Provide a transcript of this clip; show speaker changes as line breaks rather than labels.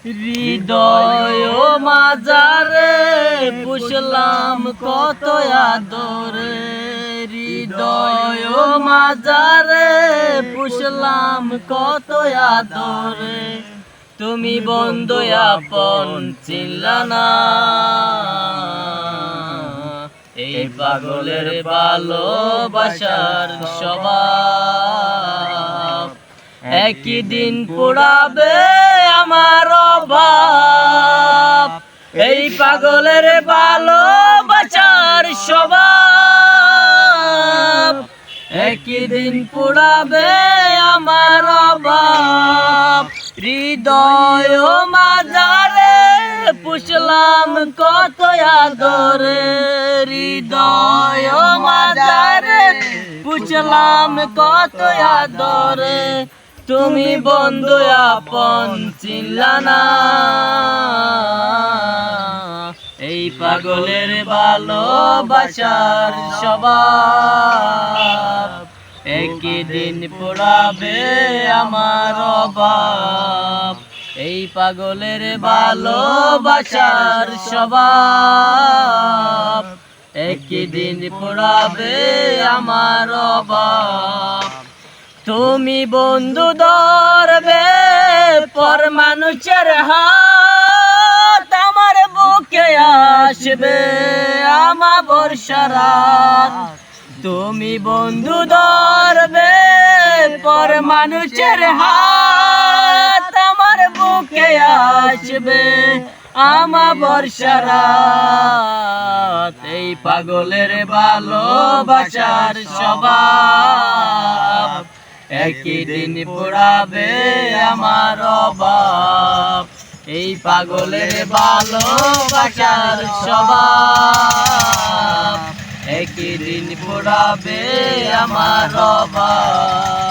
হৃদয় মাজারে পুষলাম কত আদরে, হৃদয় মাজারে পুষলাম কত আদরে, তুমি বন্ধু আপন চিনলা না। এই পাগলের ভালোবাসার স্বভাব একই দিন পোড়াবে আমার অভাব। এই পাগলের ভালোবাসার স্বভাব একই দিন পোড়াবে আমার অভাব। হৃদয় মাজারে পুষলাম কত আদরে, হৃদয় মাজারে পুষলাম কত আদরে, তুমি বন্ধু আপন চিনলা না। এই পাগলের ভালোবাসার স্বভাব একই দিন পোড়াবে আমার অভাব। এই পাগলের ভালোবাসার স্বভাব একই দিন পোড়াবে আমার অভাব। তুমি বন্ধু ধরবে পর মানুষের হাত, আমার বুকে আসবে আমার বর্ষা রাত। তুমি বন্ধু ধরবে পর মানুষের হাত, আমার বুকে আসবে আমার বর্ষা রাত। এই পাগলের ভালোবাসার স্বভাব একই দিন পোড়াবে আমার অভাব। এই পাগলের ভালোবাসার স্বভাব একই দিন পোড়াবে আমার অভাব।